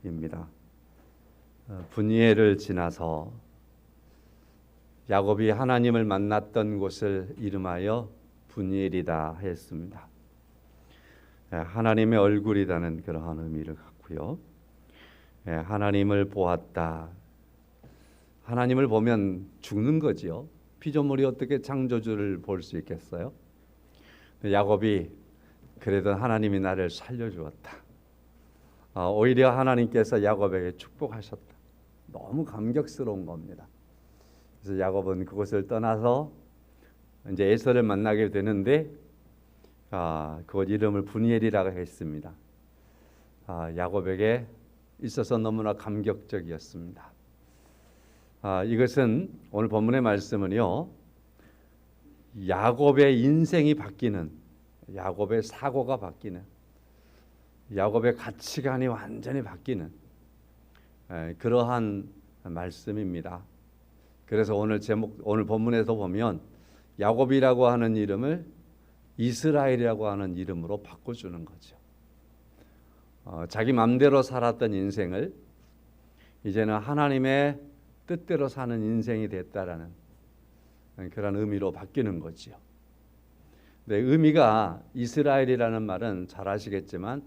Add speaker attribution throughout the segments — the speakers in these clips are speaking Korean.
Speaker 1: 입니다. 분이엘을 지나서 야곱이 하나님을 만났던 곳을 이름하여 분이엘이다 했습니다. 하나님의 얼굴이라는 그러한 의미를 갖고요. 하나님을 보았다. 하나님을 보면 죽는 거지요. 피조물이 어떻게 창조주를 볼 수 있겠어요? 야곱이 그래도 하나님이 나를 살려주었다. 오히려 하나님께서 야곱에게 축복하셨다. 너무 감격스러운 겁니다. 그래서 야곱은 그곳을 떠나서 이제 에서를 만나게 되는데 그곳 이름을 분이엘이라고 했습니다. 야곱에게 있어서 너무나 감격적이었습니다. 이것은 오늘 본문의 말씀은요, 야곱의 인생이 바뀌는, 야곱의 사고가 바뀌는, 야곱의 가치관이 완전히 바뀌는 그러한 말씀입니다. 그래서 오늘 본문에서 보면 야곱이라고 하는 이름을 이스라엘이라고 하는 이름으로 바꿔주는 거죠. 자기 마음대로 살았던 인생을 이제는 하나님의 뜻대로 사는 인생이 됐다라는 그런 의미로 바뀌는 거죠. 네, 의미가 이스라엘이라는 말은 잘 아시겠지만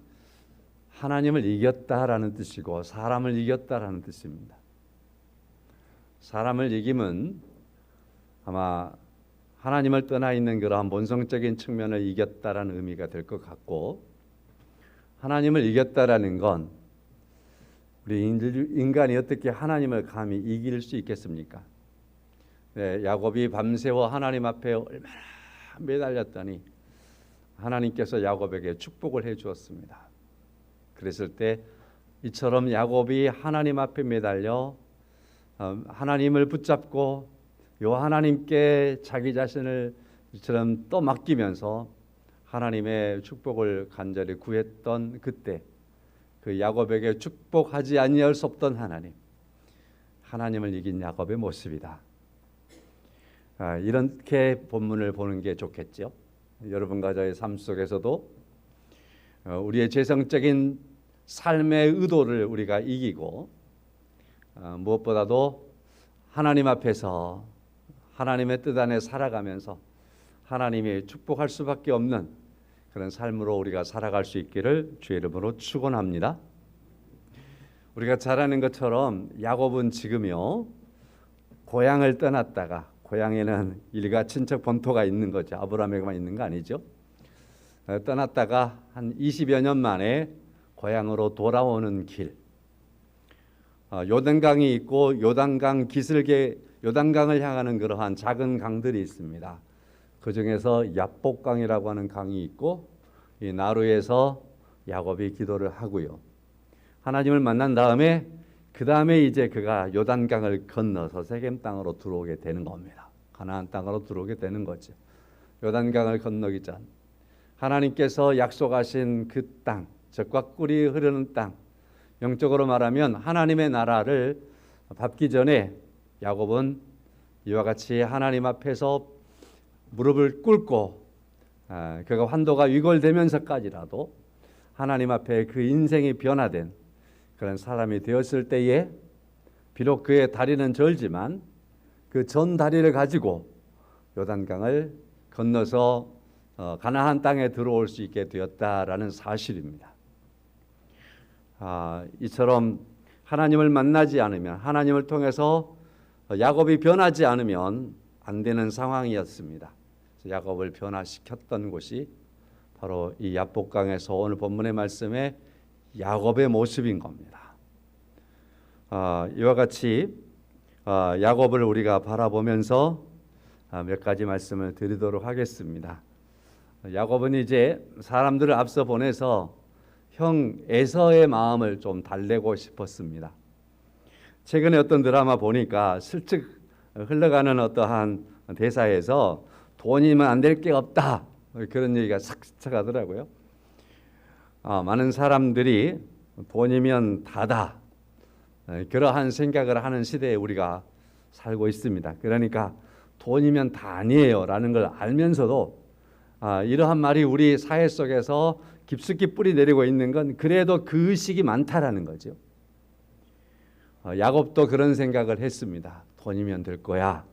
Speaker 1: 하나님을 이겼다라는 뜻이고 사람을 이겼다라는 뜻입니다. 사람을 이기면 아마 하나님을 떠나 있는 그러한 본성적인 측면을 이겼다라는 의미가 될 것 같고, 하나님을 이겼다라는 건 우리 인간이 어떻게 하나님을 감히 이길 수 있겠습니까? 네, 야곱이 밤새워 하나님 앞에 얼마나 매달렸더니 하나님께서 야곱에게 축복을 해 주었습니다. 그랬을 때 이처럼 야곱이 하나님 앞에 매달려 하나님을 붙잡고 요 하나님께 자기 자신을 이처럼 또 맡기면서 하나님의 축복을 간절히 구했던 그때 그 야곱에게 축복하지 아니할 수 없던 하나님을 이긴 야곱의 모습이다. 이렇게 본문을 보는 게 좋겠죠. 여러분과 저의 삶 속에서도 우리의 죄성적인 삶의 의도를 우리가 이기고 무엇보다도 하나님 앞에서 하나님의 뜻 안에 살아가면서 하나님이 축복할 수밖에 없는 그런 삶으로 우리가 살아갈 수 있기를 주의 이름으로 축원합니다. 우리가 잘 아는 것처럼 야곱은 지금요 고향을 떠났다가, 고향에는 일가 친척 본토가 있는 거죠. 아브라함에게만 있는 거 아니죠. 떠났다가 한 20여 년 만에 고향으로 돌아오는 길, 요단강이 있고 요단강 기슭에 요단강을 향하는 그러한 작은 강들이 있습니다. 그 중에서 야복강이라고 하는 강이 있고, 이 나루에서 야곱이 기도를 하고요. 하나님을 만난 다음에 그 다음에 이제 그가 요단강을 건너서 세겜 땅으로 들어오게 되는 겁니다. 가나안 땅으로 들어오게 되는 거죠. 요단강을 건너기 전 하나님께서 약속하신 그 땅, 젖과 꿀이 흐르는 땅, 영적으로 말하면 하나님의 나라를 밟기 전에 야곱은 이와 같이 하나님 앞에서 무릎을 꿇고 그가 환도가 위골되면서까지라도 하나님 앞에 그 인생이 변화된 그런 사람이 되었을 때에 비록 그의 다리는 절지만 그 전 다리를 가지고 요단강을 건너서 가나안 땅에 들어올 수 있게 되었다라는 사실입니다. 이처럼 하나님을 만나지 않으면, 하나님을 통해서 야곱이 변하지 않으면 안 되는 상황이었습니다. 야곱을 변화시켰던 곳이 바로 이 야복강에서 오늘 본문의 말씀에 야곱의 모습인 겁니다. 이와 같이 야곱을 우리가 바라보면서 몇 가지 말씀을 드리도록 하겠습니다. 야곱은 이제 사람들을 앞서 보내서 형 에서의 마음을 좀 달래고 싶었습니다. 최근에 어떤 드라마 보니까 슬쩍 흘러가는 어떠한 대사에서 돈이면 안 될 게 없다, 그런 얘기가 싹 하더라고요. 많은 사람들이 돈이면 다다, 그러한 생각을 하는 시대에 우리가 살고 있습니다. 그러니까 돈이면 다 아니에요 라는 걸 알면서도 이러한 말이 우리 사회 속에서 깊숙이 뿌리 내리고 있는 건 그래도 그 의식이 많다라는 거죠. 야곱도 그런 생각을 했습니다. 돈이면 될 거야.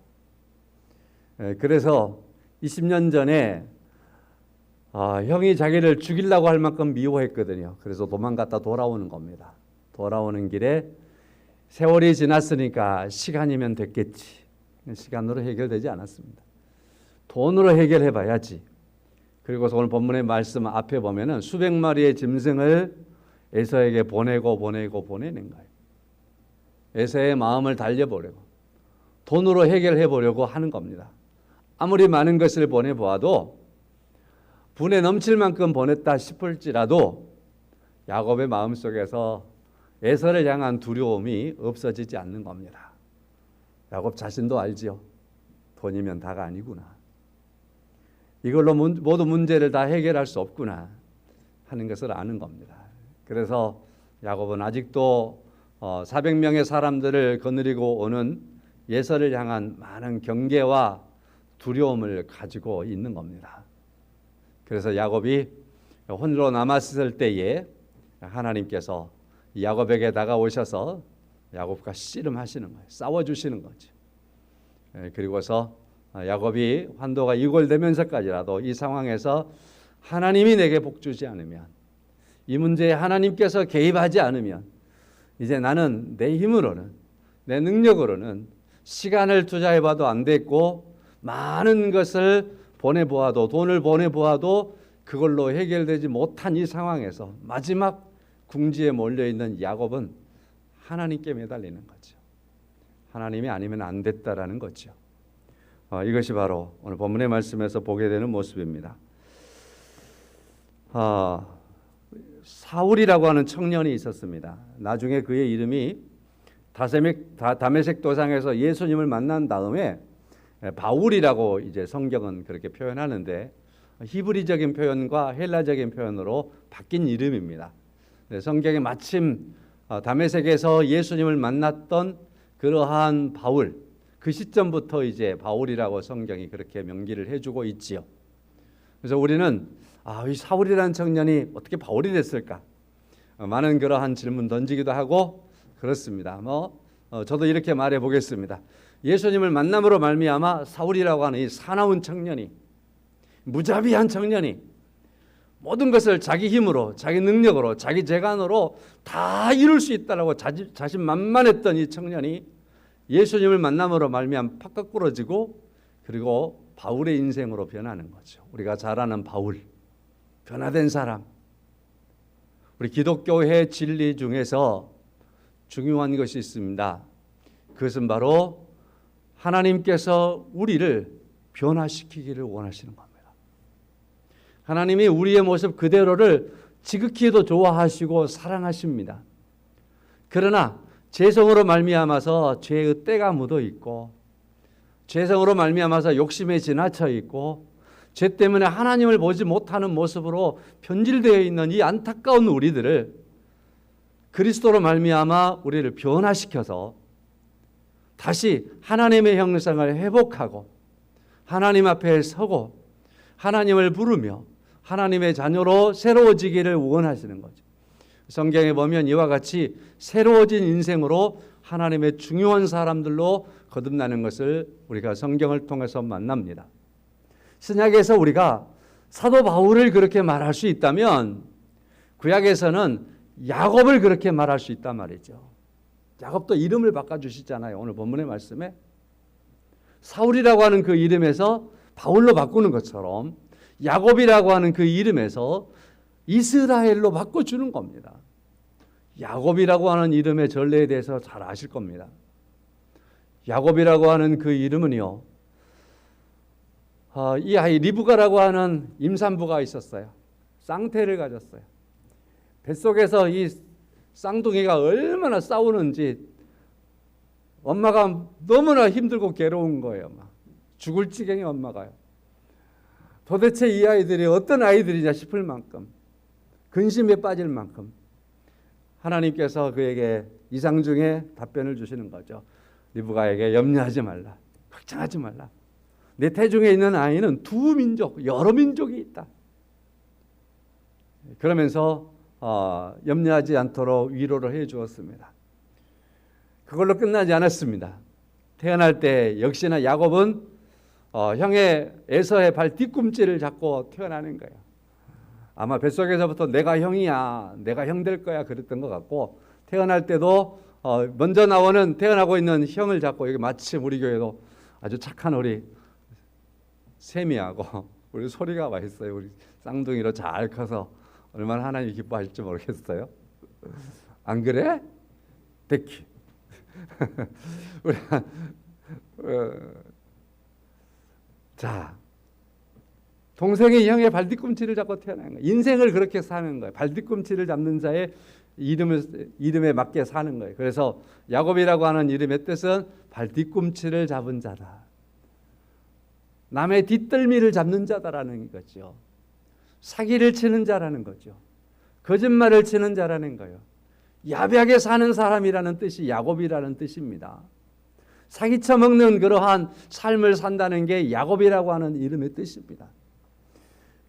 Speaker 1: 그래서 20년 전에 형이 자기를 죽이려고 할 만큼 미워했거든요. 그래서 도망갔다 돌아오는 겁니다. 돌아오는 길에 세월이 지났으니까 시간이면 됐겠지. 시간으로 해결되지 않았습니다. 돈으로 해결해 봐야지. 그리고서 오늘 본문의 말씀 앞에 보면은 수백 마리의 짐승을 에서에게 보내는 거예요. 에서의 마음을 달려보려고, 돈으로 해결해 보려고 하는 겁니다. 아무리 많은 것을 보내보아도 분에 넘칠 만큼 보냈다 싶을지라도 야곱의 마음속에서 에서를 향한 두려움이 없어지지 않는 겁니다. 야곱 자신도 알지요. 돈이면 다가 아니구나. 이걸로 모든 문제를 다 해결할 수 없구나 하는 것을 아는 겁니다. 그래서 야곱은 아직도 400명의 사람들을 거느리고 오는 에서를 향한 많은 경계와 두려움을 가지고 있는 겁니다. 그래서 야곱이 홀로 남았을 때에 하나님께서 야곱에게 다가오셔서 야곱과 씨름하시는 거예요. 싸워주시는 거죠. 그리고서 야곱이 환도가 이골되면서까지라도 이 상황에서 하나님이 내게 복 주지 않으면, 이 문제에 하나님께서 개입하지 않으면 이제 나는 내 힘으로는, 내 능력으로는 시간을 투자해봐도 안 됐고 많은 것을 보내보아도, 돈을 보내보아도 그걸로 해결되지 못한 이 상황에서 마지막 궁지에 몰려있는 야곱은 하나님께 매달리는 거죠. 하나님이 아니면 안 됐다라는 거죠. 이것이 바로 오늘 본문의 말씀에서 보게 되는 모습입니다. 사울이라고 하는 청년이 있었습니다. 나중에 그의 이름이 다메섹 도상에서 예수님을 만난 다음에 바울이라고 이제 성경은 그렇게 표현하는데, 히브리적인 표현과 헬라적인 표현으로 바뀐 이름입니다. 성경에 마침 다메섹에서 예수님을 만났던 그러한 바울, 그 시점부터 이제 바울이라고 성경이 그렇게 명기를 해주고 있지요. 그래서 우리는 이 사울이라는 청년이 어떻게 바울이 됐을까? 많은 그러한 질문 던지기도 하고 그렇습니다. 저도 이렇게 말해 보겠습니다. 예수님을 만남으로 말미암아 사울이라고 하는 이 사나운 청년이, 무자비한 청년이 모든 것을 자기 힘으로, 자기 능력으로, 자기 재간으로 다 이룰 수 있다라고 자신만만했던 이 청년이 예수님을 만남으로 말미암아 팍 부러지고, 그리고 바울의 인생으로 변하는 거죠. 우리가 잘 아는 바울, 변화된 사람. 우리 기독교의 진리 중에서 중요한 것이 있습니다. 그것은 바로 하나님께서 우리를 변화시키기를 원하시는 겁니다. 하나님이 우리의 모습 그대로를 지극히도 좋아하시고 사랑하십니다. 그러나 죄성으로 말미암아서 죄의 때가 묻어 있고, 죄성으로 말미암아서 욕심에 지나쳐 있고, 죄 때문에 하나님을 보지 못하는 모습으로 변질되어 있는 이 안타까운 우리들을 그리스도로 말미암아 우리를 변화시켜서 다시 하나님의 형상을 회복하고 하나님 앞에 서고 하나님을 부르며 하나님의 자녀로 새로워지기를 원하시는 거죠. 성경에 보면 이와 같이 새로워진 인생으로 하나님의 중요한 사람들로 거듭나는 것을 우리가 성경을 통해서 만납니다. 신약에서 우리가 사도 바울을 그렇게 말할 수 있다면 구약에서는 야곱을 그렇게 말할 수 있단 말이죠. 야곱도 이름을 바꿔주시잖아요. 오늘 본문의 말씀에 사울이라고 하는 그 이름에서 바울로 바꾸는 것처럼 야곱이라고 하는 그 이름에서 이스라엘로 바꿔주는 겁니다. 야곱이라고 하는 이름의 전례에 대해서 잘 아실 겁니다. 야곱이라고 하는 그 이름은요, 이 아이 리브가라고 하는 임산부가 있었어요. 쌍태를 가졌어요. 뱃속에서 이 쌍둥이가 얼마나 싸우는지 엄마가 너무나 힘들고 괴로운 거예요. 막 죽을 지경에 엄마가요. 도대체 이 아이들이 어떤 아이들이냐 싶을 만큼, 근심에 빠질 만큼 하나님께서 그에게 이상 중에 답변을 주시는 거죠. 리브가에게 염려하지 말라, 걱정하지 말라. 내 태중에 있는 아이는 두 민족, 여러 민족이 있다. 그러면서 염려하지 않도록 위로를 해 주었습니다. 그걸로 끝나지 않았습니다. 태어날 때 역시나 야곱은 형의 에서의 발 뒤꿈치를 잡고 태어나는 거예요. 아마 뱃속에서부터 내가 형이야, 내가 형 될 거야 그랬던 것 같고, 태어날 때도 먼저 태어나고 있는 형을 잡고, 여기 마침 우리 교회도 아주 착한 우리 세미하고 우리 소리가 와 있어요. 우리 쌍둥이로 잘 커서 얼마나 하나님이 기뻐하실지 모르겠어요. 안 그래? 데키. 우리 자, 동생이 형의 발뒤꿈치를 잡고 태어난 거예요. 인생을 그렇게 사는 거예요. 발뒤꿈치를 잡는 자의 이름에 맞게 사는 거예요. 그래서 야곱이라고 하는 이름의 뜻은 발뒤꿈치를 잡은 자다. 남의 뒷덜미를 잡는 자다라는 거죠. 사기를 치는 자라는 거죠. 거짓말을 치는 자라는 거예요. 야비하게 사는 사람이라는 뜻이 야곱이라는 뜻입니다. 사기쳐 먹는 그러한 삶을 산다는 게 야곱이라고 하는 이름의 뜻입니다.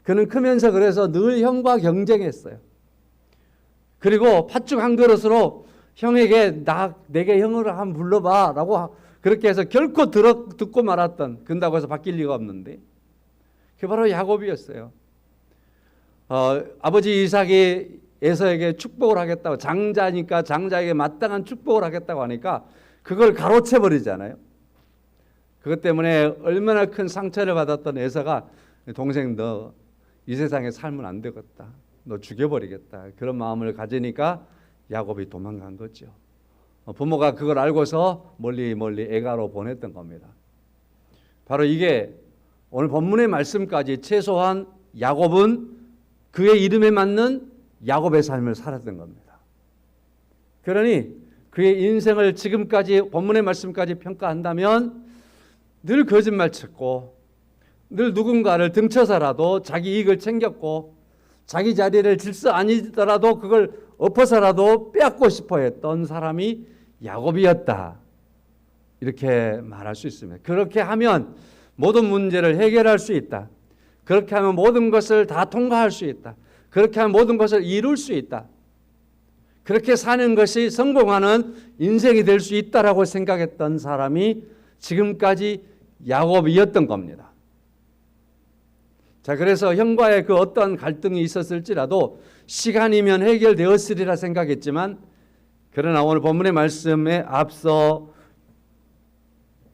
Speaker 1: 그는 크면서 그래서 늘 형과 경쟁했어요. 그리고 팥죽 한 그릇으로 형에게 내게 형으로 한번 불러봐 라고 그렇게 해서 결코 듣고 말았던, 그런다고 해서 바뀔 리가 없는데, 그게 바로 야곱이었어요. 아버지 이삭이 에서에게 축복을 하겠다고, 장자니까 장자에게 마땅한 축복을 하겠다고 하니까 그걸 가로채 버리잖아요. 그것 때문에 얼마나 큰 상처를 받았던 에서가, 동생 너 이 세상에 살면 안 되겠다, 너 죽여버리겠다, 그런 마음을 가지니까 야곱이 도망간 거죠. 부모가 그걸 알고서 멀리 애가로 보냈던 겁니다. 바로 이게 오늘 본문의 말씀까지 최소한 야곱은 그의 이름에 맞는 야곱의 삶을 살았던 겁니다. 그러니 그의 인생을 지금까지 본문의 말씀까지 평가한다면 늘 거짓말 쳤고, 늘 누군가를 등쳐서라도 자기 이익을 챙겼고, 자기 자리를 질서 아니더라도 그걸 엎어서라도 빼앗고 싶어 했던 사람이 야곱이었다, 이렇게 말할 수 있습니다. 그렇게 하면 모든 문제를 해결할 수 있다. 그렇게 하면 모든 것을 다 통과할 수 있다. 그렇게 하면 모든 것을 이룰 수 있다. 그렇게 사는 것이 성공하는 인생이 될 수 있다라고 생각했던 사람이 지금까지 야곱이었던 겁니다. 자, 그래서 형과의 그 어떤 갈등이 있었을지라도 시간이면 해결되었으리라 생각했지만, 그러나 오늘 본문의 말씀에 앞서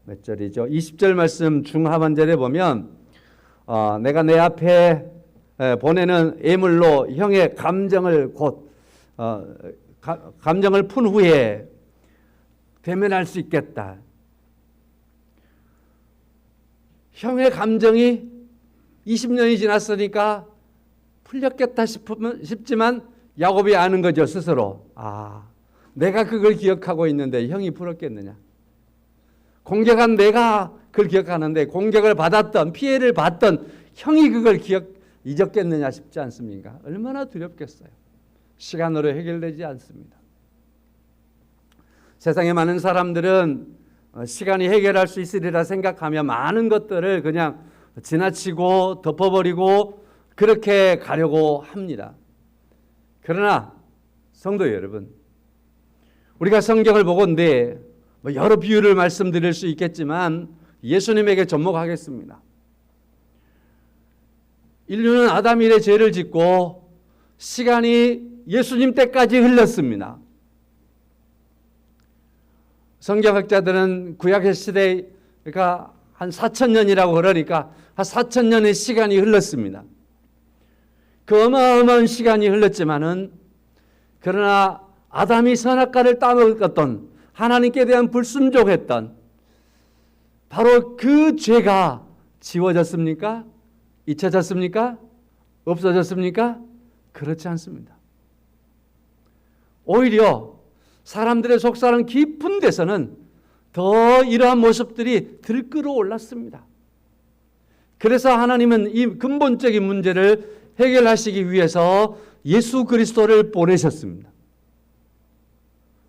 Speaker 1: 몇 절이죠? 20절 말씀 중하반절에 보면 내가 내 앞에 보내는 예물로 형의 감정을 감정을 푼 후에 대면할 수 있겠다. 형의 감정이 20년이 지났으니까 풀렸겠다 싶지만 야곱이 아는 거죠, 스스로. 내가 그걸 기억하고 있는데 형이 풀었겠느냐. 공격한 내가 그걸 기억하는데 공격을 받았던, 피해를 받던 형이 그걸 잊었겠느냐 싶지 않습니까? 얼마나 두렵겠어요. 시간으로 해결되지 않습니다. 세상에 많은 사람들은 시간이 해결할 수 있으리라 생각하며 많은 것들을 그냥 지나치고 덮어버리고 그렇게 가려고 합니다. 그러나 성도 여러분, 우리가 성경을 보건대 여러 비유를 말씀드릴 수 있겠지만 예수님에게 접목하겠습니다. 인류는 아담 이래 죄를 짓고 시간이 예수님 때까지 흘렀습니다. 성경학자들은 구약의 시대, 그러니까 한 4,000년이라고 그러니까 한 4,000년의 시간이 흘렀습니다. 그 어마어마한 시간이 흘렀지만은, 그러나 아담이 선악과를 따먹었던, 하나님께 대한 불순종했던 바로 그 죄가 지워졌습니까? 잊혀졌습니까? 없어졌습니까? 그렇지 않습니다. 오히려 사람들의 속사는 깊은 데서는 더 이러한 모습들이 들끓어 올랐습니다. 그래서 하나님은 이 근본적인 문제를 해결하시기 위해서 예수 그리스도를 보내셨습니다.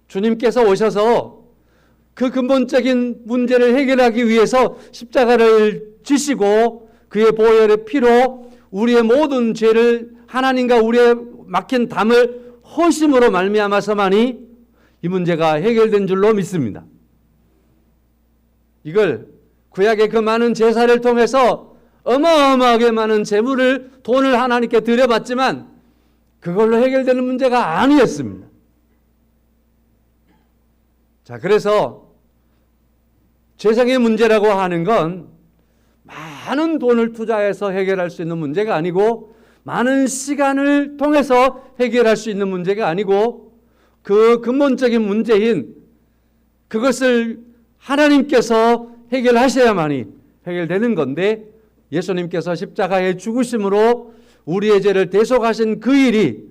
Speaker 1: 주님께서 오셔서 그 근본적인 문제를 해결하기 위해서 십자가를 지시고 그의 보혈의 피로 우리의 모든 죄를, 하나님과 우리의 막힌 담을 허심으로 말미암아서만이 이 문제가 해결된 줄로 믿습니다. 이걸 구약의 그 많은 제사를 통해서 어마어마하게 많은 재물을, 돈을 하나님께 드려봤지만 그걸로 해결되는 문제가 아니었습니다. 자, 그래서 죄성의 문제라고 하는 건 많은 돈을 투자해서 해결할 수 있는 문제가 아니고, 많은 시간을 통해서 해결할 수 있는 문제가 아니고, 그 근본적인 문제인 그것을 하나님께서 해결하셔야만이 해결되는 건데, 예수님께서 십자가의 죽으심으로 우리의 죄를 대속하신 그 일이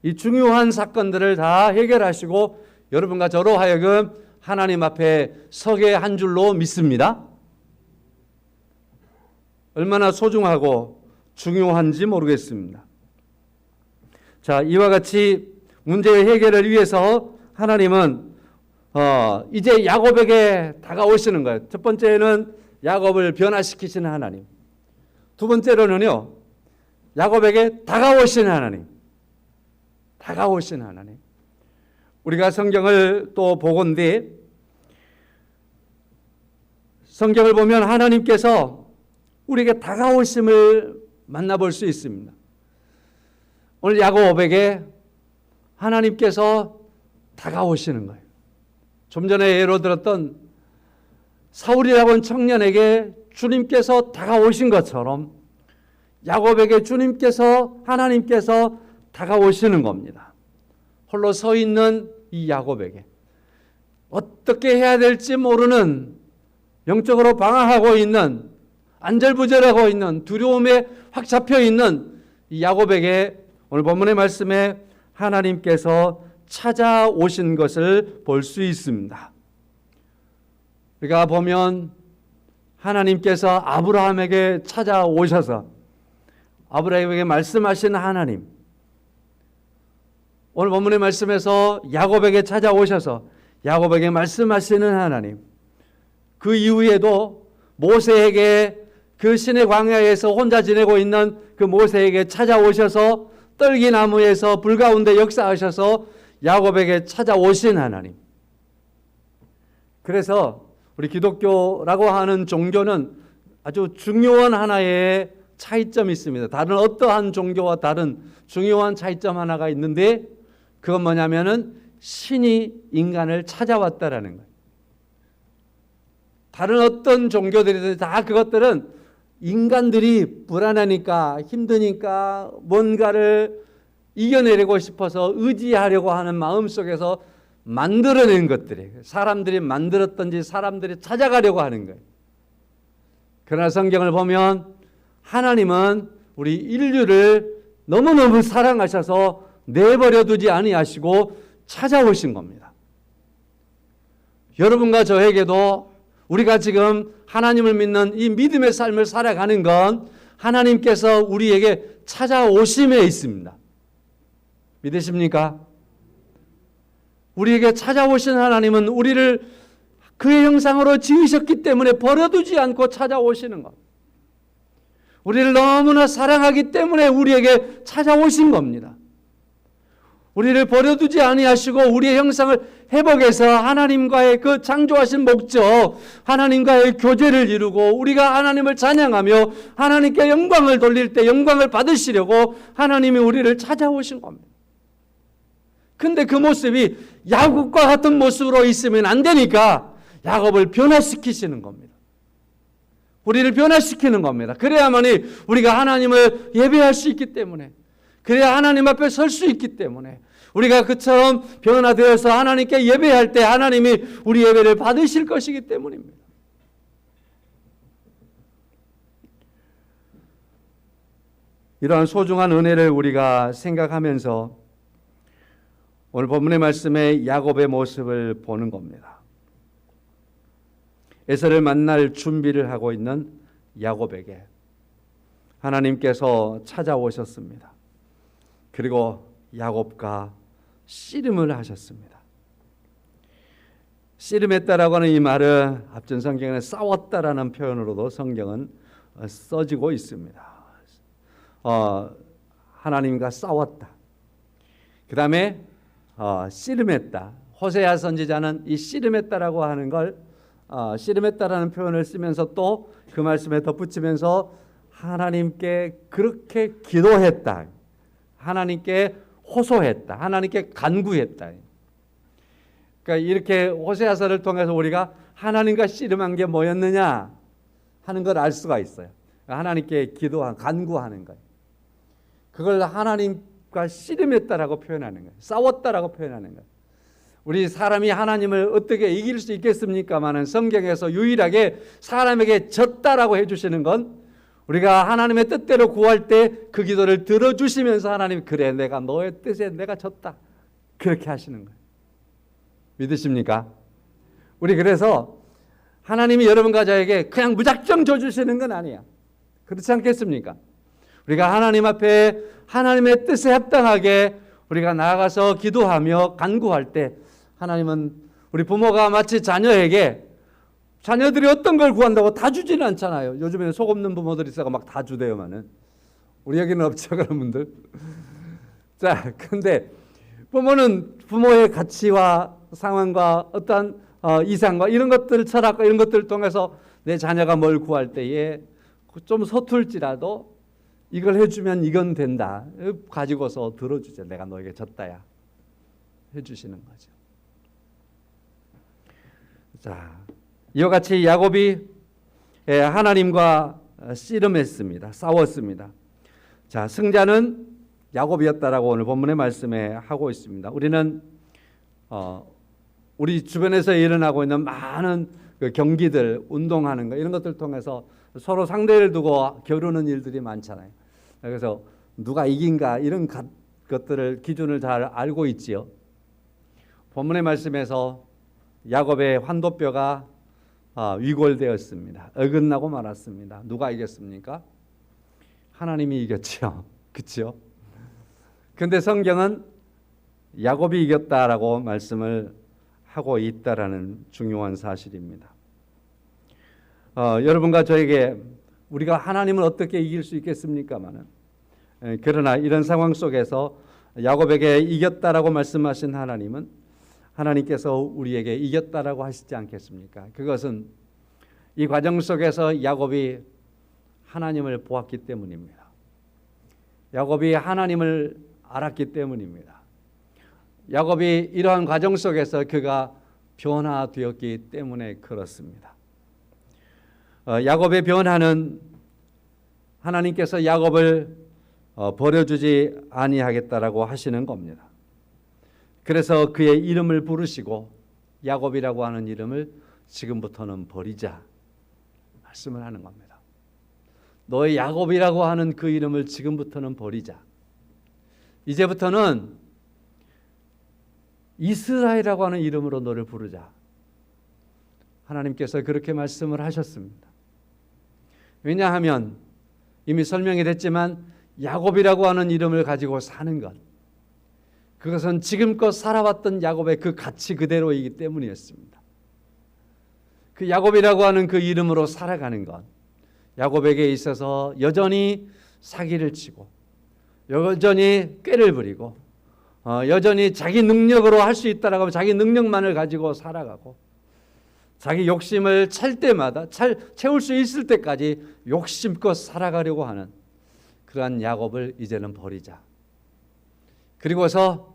Speaker 1: 이 중요한 사건들을 다 해결하시고 여러분과 저로 하여금 하나님 앞에 서게 한 줄로 믿습니다. 얼마나 소중하고 중요한지 모르겠습니다. 자, 이와 같이 문제의 해결을 위해서 하나님은 이제 야곱에게 다가오시는 거예요. 첫 번째는 야곱을 변화시키시는 하나님. 두 번째로는요, 야곱에게 다가오시는 하나님. 다가오시는 하나님. 우리가 성경을 또 보건대 성경을 보면 하나님께서 우리에게 다가오심을 만나볼 수 있습니다. 오늘 야곱에게 하나님께서 다가오시는 거예요. 좀 전에 예로 들었던 사울이라고 하는 청년에게 주님께서 다가오신 것처럼 야곱에게 주님께서, 하나님께서 다가오시는 겁니다. 홀로 서 있는 이 야곱에게 어떻게 해야 될지 모르는, 영적으로 방황하고 있는, 안절부절하고 있는, 두려움에 확 잡혀 있는 이 야곱에게 오늘 본문의 말씀에 하나님께서 찾아오신 것을 볼 수 있습니다. 우리가 보면 하나님께서 아브라함에게 찾아오셔서 아브라함에게 말씀하신 하나님, 오늘 본문의 말씀에서 야곱에게 찾아오셔서 야곱에게 말씀하시는 하나님, 그 이후에도 모세에게 그 신의 광야에서 혼자 지내고 있는 그 모세에게 찾아오셔서 떨기나무에서 불 가운데 역사하셔서 야곱에게 찾아오신 하나님. 그래서 우리 기독교라고 하는 종교는 아주 중요한 하나의 차이점이 있습니다. 다른 어떠한 종교와 다른 중요한 차이점 하나가 있는데, 그건 뭐냐면은 신이 인간을 찾아왔다라는 거예요. 다른 어떤 종교들이든 다 그것들은 인간들이 불안하니까, 힘드니까 뭔가를 이겨내려고 싶어서 의지하려고 하는 마음 속에서 만들어낸 것들이에요. 사람들이 만들었던지 사람들이 찾아가려고 하는 거예요. 그러나 성경을 보면 하나님은 우리 인류를 너무너무 사랑하셔서 내버려 두지 아니하시고 찾아오신 겁니다. 여러분과 저에게도 우리가 지금 하나님을 믿는 이 믿음의 삶을 살아가는 건 하나님께서 우리에게 찾아오심에 있습니다. 믿으십니까? 우리에게 찾아오신 하나님은 우리를 그의 형상으로 지으셨기 때문에 버려두지 않고 찾아오시는 것. 우리를 너무나 사랑하기 때문에 우리에게 찾아오신 겁니다. 우리를 버려두지 아니하시고 우리의 형상을 회복해서 하나님과의 그 창조하신 목적, 하나님과의 교제를 이루고 우리가 하나님을 찬양하며 하나님께 영광을 돌릴 때 영광을 받으시려고 하나님이 우리를 찾아오신 겁니다. 근데 그 모습이 야곱과 같은 모습으로 있으면 안 되니까 야곱을 변화시키시는 겁니다. 우리를 변화시키는 겁니다. 그래야만이 우리가 하나님을 예배할 수 있기 때문에, 그래야 하나님 앞에 설 수 있기 때문에, 우리가 그처럼 변화되어서 하나님께 예배할 때 하나님이 우리 예배를 받으실 것이기 때문입니다. 이러한 소중한 은혜를 우리가 생각하면서 오늘 본문의 말씀에 야곱의 모습을 보는 겁니다. 에서를 만날 준비를 하고 있는 야곱에게 하나님께서 찾아오셨습니다. 그리고 야곱과 씨름을 하셨습니다. 씨름했다라고 하는 이 말은 앞전 성경에는 싸웠다라는 표현으로도 성경은 써지고 있습니다. 하나님과 싸웠다. 그 다음에 씨름했다. 호세아 선지자는 이 씨름했다라고 하는 걸 씨름했다라는 표현을 쓰면서 또 그 말씀에 덧붙이면서 하나님께 그렇게 기도했다. 하나님께 호소했다. 하나님께 간구했다. 그러니까 이렇게 호세아서를 통해서 우리가 하나님과 씨름한 게 뭐였느냐 하는 걸 알 수가 있어요. 하나님께 기도한 간구하는 거예요. 그걸 하나님과 씨름했다라고 표현하는 거예요. 싸웠다라고 표현하는 거예요. 우리 사람이 하나님을 어떻게 이길 수 있겠습니까마는 성경에서 유일하게 사람에게 졌다라고 해주시는 건 우리가 하나님의 뜻대로 구할 때 그 기도를 들어주시면서 하나님 그래 내가 너의 뜻에 내가 졌다 그렇게 하시는 거예요. 믿으십니까? 우리 그래서 하나님이 여러분과 저에게 그냥 무작정 줘주시는 건 아니야. 그렇지 않겠습니까? 우리가 하나님 앞에 하나님의 뜻에 합당하게 우리가 나아가서 기도하며 간구할 때 하나님은 우리 부모가 마치 자녀에게 자녀들이 어떤 걸 구한다고 다 주지는 않잖아요. 요즘에는 속 없는 부모들이 있어서 막 다 주대요만은 우리 여기는 없죠 그런 분들. 자, 근데 부모는 부모의 가치와 상황과 어떠한 이상과 이런 것들 철학과 이런 것들을 통해서 내 자녀가 뭘 구할 때에 좀 서툴지라도 이걸 해주면 이건 된다 가지고서 들어주죠. 내가 너에게 졌다야 해주시는 거죠. 자, 이와 같이 야곱이 하나님과 씨름했습니다. 싸웠습니다. 자, 승자는 야곱이었다라고 오늘 본문의 말씀에 하고 있습니다. 우리는 우리 주변에서 일어나고 있는 많은 그 경기들, 운동하는 거 이런 것들 통해서 서로 상대를 두고 겨루는 일들이 많잖아요. 그래서 누가 이긴가 이런 것들을 기준을 잘 알고 있지요. 본문의 말씀에서 야곱의 환도뼈가 위골되었습니다. 어긋나고 말았습니다. 누가 이겼습니까? 하나님이 이겼죠. 그렇죠? 근데 성경은 야곱이 이겼다라고 말씀을 하고 있다라는 중요한 사실입니다. 여러분과 저에게 우리가 하나님을 어떻게 이길 수 있겠습니까마는 그러나 이런 상황 속에서 야곱에게 이겼다라고 말씀하신 하나님은 하나님께서 우리에게 이겼다라고 하시지 않겠습니까? 그것은 이 과정 속에서 야곱이 하나님을 보았기 때문입니다. 야곱이 하나님을 알았기 때문입니다. 야곱이 이러한 과정 속에서 그가 변화되었기 때문에 그렇습니다. 야곱의 변화는 하나님께서 야곱을 버려주지 아니하겠다라고 하시는 겁니다. 그래서 그의 이름을 부르시고 야곱이라고 하는 이름을 지금부터는 버리자 말씀을 하는 겁니다. 너의 야곱이라고 하는 그 이름을 지금부터는 버리자. 이제부터는 이스라엘이라고 하는 이름으로 너를 부르자. 하나님께서 그렇게 말씀을 하셨습니다. 왜냐하면 이미 설명이 됐지만 야곱이라고 하는 이름을 가지고 사는 것, 그것은 지금껏 살아왔던 야곱의 그 가치 그대로이기 때문이었습니다. 그 야곱이라고 하는 그 이름으로 살아가는 것, 야곱에게 있어서 여전히 사기를 치고 여전히 꾀를 부리고 여전히 자기 능력으로 할 수 있다라고 하면 자기 능력만을 가지고 살아가고 자기 욕심을 찰 때마다 채울 수 있을 때까지 욕심껏 살아가려고 하는 그러한 야곱을 이제는 버리자. 그리고서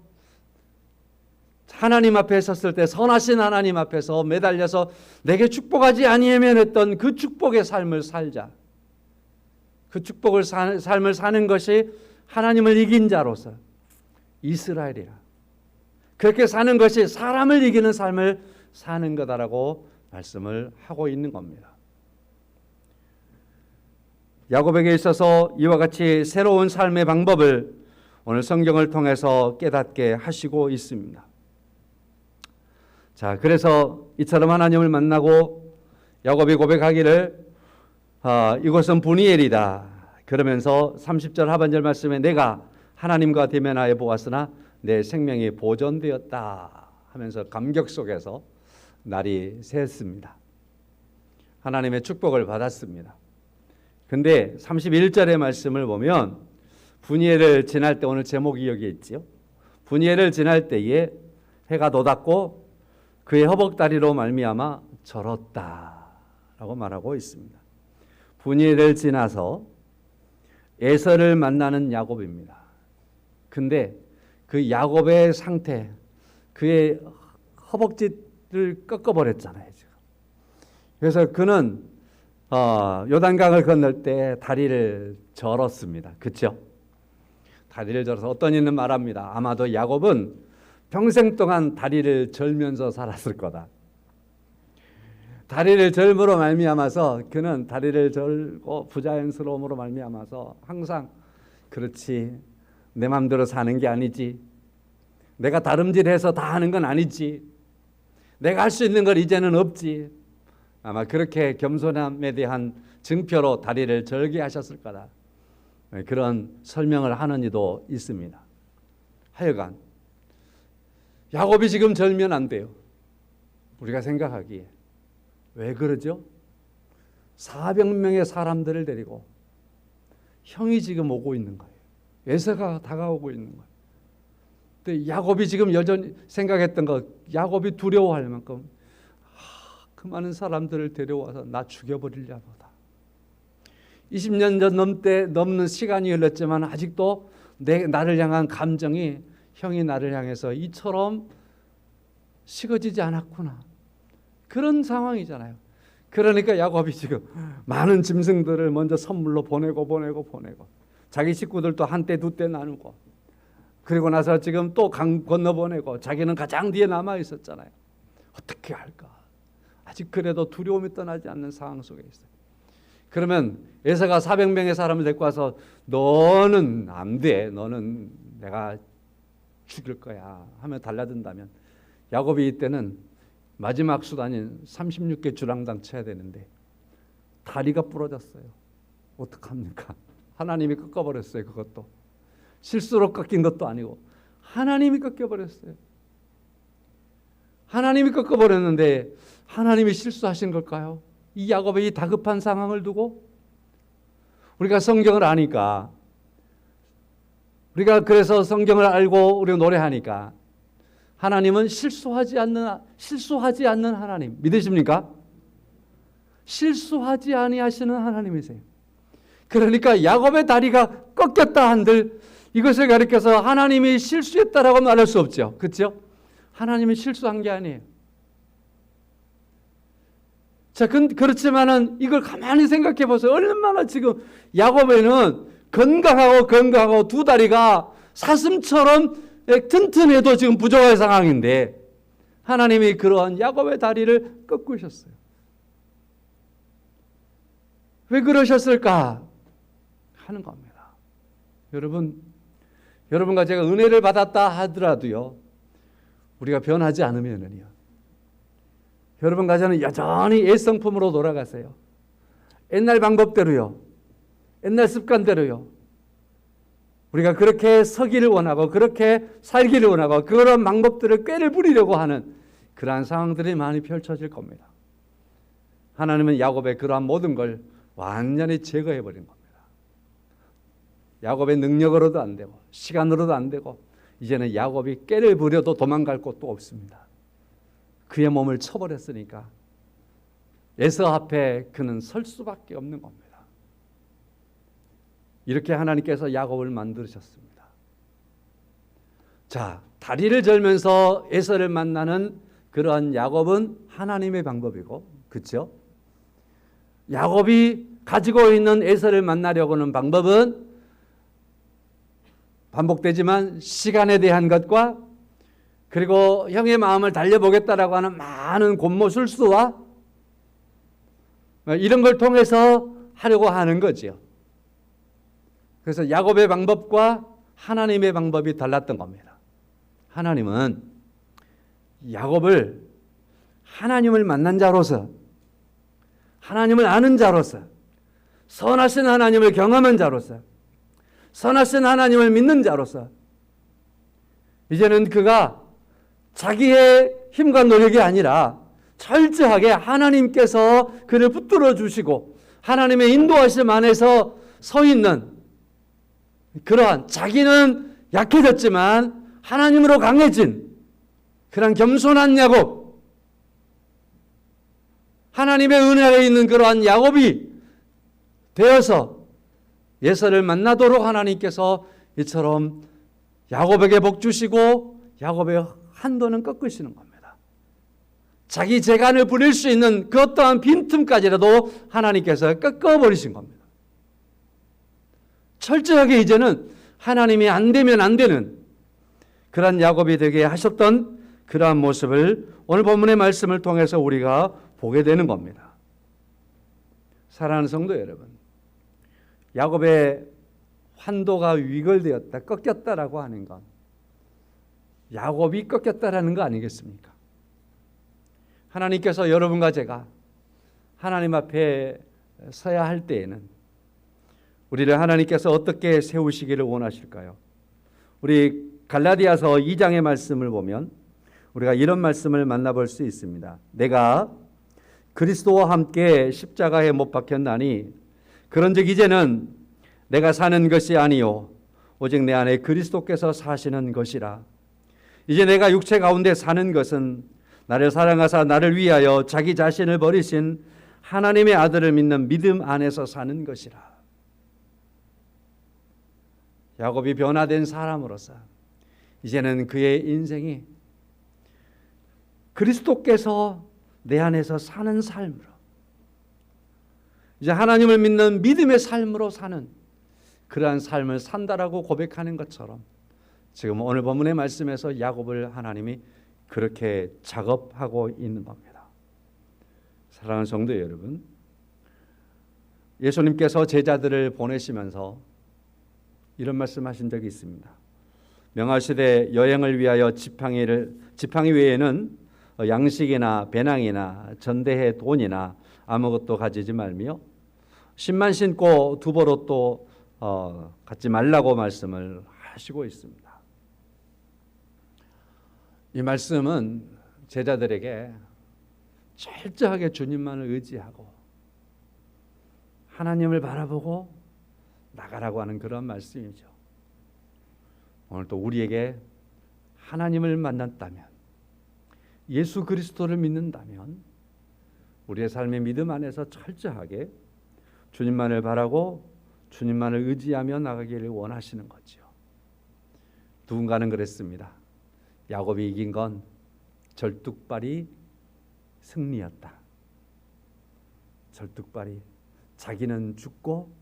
Speaker 1: 하나님 앞에 섰을 때 선하신 하나님 앞에서 매달려서 내게 축복하지 아니하면 했던 그 축복의 삶을 살자. 그 축복을 삶을 사는 것이 하나님을 이긴 자로서 이스라엘이라. 그렇게 사는 것이 사람을 이기는 삶을 사는 거다라고 말씀을 하고 있는 겁니다. 야곱에게 있어서 이와 같이 새로운 삶의 방법을 오늘 성경을 통해서 깨닫게 하시고 있습니다. 자, 그래서 이처럼 하나님을 만나고 야곱이 고백하기를 이곳은 브니엘이다. 그러면서 30절 하반절 말씀에 내가 하나님과 대면하여 보았으나 내 생명이 보존되었다 하면서 감격 속에서 날이 새었습니다. 하나님의 축복을 받았습니다. 근데 31절의 말씀을 보면 브니엘을 지날 때 오늘 제목이 여기 있죠. 분이엘을 지날 때에 해가 돋았고 그의 허벅다리로 말미암아 절었다라고 말하고 있습니다. 분이엘을 지나서 에서를 만나는 야곱입니다. 근데 그 야곱의 상태, 그의 허벅지를 꺾어버렸잖아요, 지금. 그래서 그는 요단강을 건널 때 다리를 절었습니다. 그렇죠? 다리를 절어서 어떤 이는 말합니다. 아마도 야곱은 평생 동안 다리를 절면서 살았을 거다. 다리를 절므로 말미암아서 그는 다리를 절고 부자연스러움으로 말미암아서 항상 그렇지, 내 마음대로 사는 게 아니지, 내가 다름질해서 다 하는 건 아니지, 내가 할 수 있는 걸 이제는 없지, 아마 그렇게 겸손함에 대한 증표로 다리를 절게 하셨을 거다. 그런 설명을 하는 이도 있습니다. 하여간 야곱이 지금 절면 안 돼요. 우리가 생각하기에. 왜 그러죠? 400명의 사람들을 데리고 형이 지금 오고 있는 거예요. 에서가 다가오고 있는 거예요. 근데 야곱이 지금 여전히 생각했던 거, 야곱이 두려워할 만큼 그 많은 사람들을 데려와서 나 죽여버리려 보다. 20년 전 넘는 시간이 흘렀지만 아직도 나를 향한 감정이, 형이 나를 향해서 이처럼 식어지지 않았구나. 그런 상황이잖아요. 그러니까 야곱이 지금 많은 짐승들을 먼저 선물로 보내고 자기 식구들도 한때 두 때 나누고, 그리고 나서 지금 또 강 건너 보내고, 자기는 가장 뒤에 남아 있었잖아요. 어떻게 할까? 아직 그래도 두려움이 떠나지 않는 상황 속에 있어요. 그러면 에서가 400명의 사람을 데리고 와서 너는 안 돼, 너는 내가 죽일 거야 하며 달라든다면, 야곱이 이때는 마지막 수단인 36개 주랑당 쳐야 되는데 다리가 부러졌어요. 어떡합니까? 하나님이 꺾어버렸어요. 그것도 실수로 꺾인 것도 아니고 하나님이 꺾여버렸어요. 하나님이 꺾어버렸는데 하나님이 실수하신 걸까요? 이 야곱의 이 다급한 상황을 두고? 우리가 성경을 아니까, 우리가 그래서 성경을 알고 우리가 노래하니까, 하나님은 실수하지 않는 하나님 믿으십니까? 실수하지 아니하시는 하나님이세요. 그러니까 야곱의 다리가 꺾였다 한들 이것을 가리켜서 하나님이 실수했다라고 말할 수 없죠. 그렇죠? 하나님이 실수한 게 아니에요. 자, 그렇지만은 이걸 가만히 생각해 보세요. 얼마나 지금 야곱에는 건강하고 두 다리가 사슴처럼 튼튼해도 지금 부족할 상황인데 하나님이 그러한 야곱의 다리를 꺾으셨어요. 왜 그러셨을까 하는 겁니다. 여러분과 제가 은혜를 받았다 하더라도요, 우리가 변하지 않으면요, 여러분과 저는 여전히 옛성품으로 돌아가세요. 옛날 방법대로요, 옛날 습관대로요. 우리가 그렇게 서기를 원하고 그렇게 살기를 원하고 그런 방법들을 꾀를 부리려고 하는 그러한 상황들이 많이 펼쳐질 겁니다. 하나님은 야곱의 그러한 모든 걸 완전히 제거해버린 겁니다. 야곱의 능력으로도 안 되고 시간으로도 안 되고 이제는 야곱이 꾀를 부려도 도망갈 곳도 없습니다. 그의 몸을 쳐버렸으니까 에서 앞에 그는 설 수밖에 없는 겁니다. 이렇게 하나님께서 야곱을 만드셨습니다. 자, 다리를 절면서 에서를 만나는 그러한 야곱은 하나님의 방법이고, 그렇죠? 야곱이 가지고 있는 에서를 만나려고 하는 방법은 반복되지만 시간에 대한 것과 그리고 형의 마음을 달려보겠다라고 하는 많은 곤모술수와 이런 걸 통해서 하려고 하는 거죠. 그래서 야곱의 방법과 하나님의 방법이 달랐던 겁니다. 하나님은 야곱을 하나님을 만난 자로서, 하나님을 아는 자로서, 선하신 하나님을 경험한 자로서, 선하신 하나님을 믿는 자로서 이제는 그가 자기의 힘과 노력이 아니라 철저하게 하나님께서 그를 붙들어 주시고 하나님의 인도하심 안에서 서 있는 그러한, 자기는 약해졌지만 하나님으로 강해진 그런 겸손한 야곱, 하나님의 은혜에 있는 그러한 야곱이 되어서 에서를 만나도록 하나님께서 이처럼 야곱에게 복 주시고 야곱의 한도는 꺾으시는 겁니다. 자기 재간을 부릴 수 있는 그 어떠한 빈틈까지라도 하나님께서 꺾어버리신 겁니다. 철저하게 이제는 하나님이 안 되면 안 되는 그러한 야곱이 되게 하셨던 그러한 모습을 오늘 본문의 말씀을 통해서 우리가 보게 되는 겁니다. 사랑하는 성도 여러분, 야곱의 환도가 위글되었다, 꺾였다라고 하는 건 야곱이 꺾였다라는 거 아니겠습니까? 하나님께서 여러분과 제가 하나님 앞에 서야 할 때에는 우리를 하나님께서 어떻게 세우시기를 원하실까요? 우리 갈라디아서 2장의 말씀을 보면 우리가 이런 말씀을 만나볼 수 있습니다. 내가 그리스도와 함께 십자가에 못 박혔나니 그런즉 이제는 내가 사는 것이 아니요 오직 내 안에 그리스도께서 사시는 것이라. 이제 내가 육체 가운데 사는 것은 나를 사랑하사 나를 위하여 자기 자신을 버리신 하나님의 아들을 믿는 믿음 안에서 사는 것이라. 야곱이 변화된 사람으로서 이제는 그의 인생이 그리스도께서 내 안에서 사는 삶으로, 이제 하나님을 믿는 믿음의 삶으로 사는 그러한 삶을 산다라고 고백하는 것처럼 지금 오늘 본문의 말씀에서 야곱을 하나님이 그렇게 작업하고 있는 겁니다. 사랑하는 성도 여러분, 예수님께서 제자들을 보내시면서 이런 말씀하신 적이 있습니다. 명하시되 여행을 위하여 지팡이 외에는 양식이나 배낭이나 전대에 돈이나 아무것도 가지지 말며 신만 신고 두보로 갖지 말라고 말씀을 하시고 있습니다. 이 말씀은 제자들에게 철저하게 주님만을 의지하고 하나님을 바라보고 나가라고 하는 그런 말씀이죠. 오늘 또 우리에게 하나님을 만났다면, 예수 그리스도를 믿는다면 우리의 삶의 믿음 안에서 철저하게 주님만을 바라고 주님만을 의지하며 나가기를 원하시는 거죠. 누군가는 그랬습니다. 야곱이 이긴 건 절뚝발이 승리였다. 절뚝발이 자기는 죽고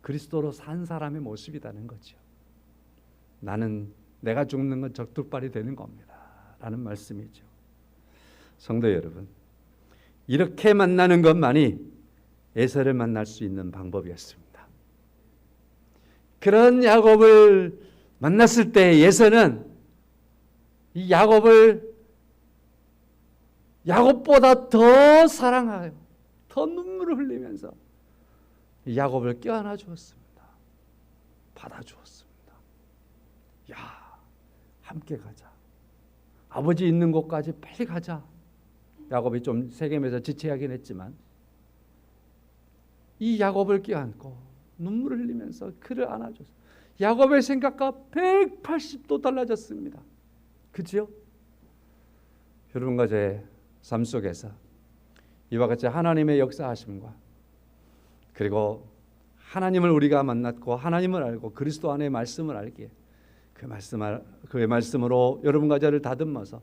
Speaker 1: 그리스도로 산 사람의 모습이라는 거죠. 나는 내가 죽는 건 절뚝발이 되는 겁니다 라는 말씀이죠. 성도 여러분, 이렇게 만나는 것만이 에서를 만날 수 있는 방법이었습니다. 그런 야곱을 만났을 때 에서는 이 야곱을 야곱보다 더 사랑하여 더 눈물을 흘리면서 야곱을 껴안아 주었습니다. 받아주었습니다. 야, 함께 가자. 아버지 있는 곳까지 빨리 가자. 야곱이 좀 세겜에서 지체하긴 했지만 이 야곱을 껴안고 눈물을 흘리면서 그를 안아줬어요. 야곱의 생각과 180도 달라졌습니다. 그렇죠? 여러분과 제 삶 속에서 이와 같이 하나님의 역사하심과 그리고 하나님을 우리가 만났고 하나님을 알고 그리스도 안의 말씀을 알기에 그의 말씀으로 여러분과 저를 다듬어서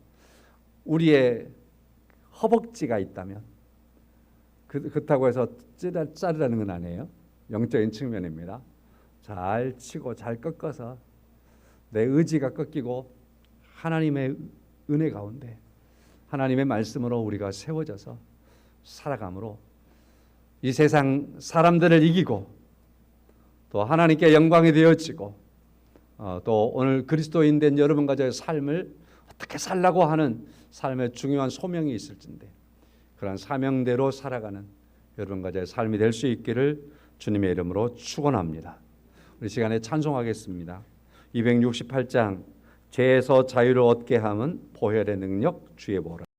Speaker 1: 우리의 허벅지가 있다면 그렇다고 해서 자르라는 건 아니에요. 영적인 측면입니다. 잘 치고 잘 꺾어서 내 의지가 꺾이고 하나님의 은혜 가운데 하나님의 말씀으로 우리가 세워져서 살아감으로 이 세상 사람들을 이기고 또 하나님께 영광이 되어지고 또 오늘 그리스도인 된 여러분과 저의 삶을 어떻게 살라고 하는 삶의 중요한 소명이 있을진데 그런 사명대로 살아가는 여러분과 저의 삶이 될 수 있기를 주님의 이름으로 축원합니다. 우리 시간에 찬송하겠습니다. 268장 죄에서 자유를 얻게 함은 보혈의 능력 주의 보라.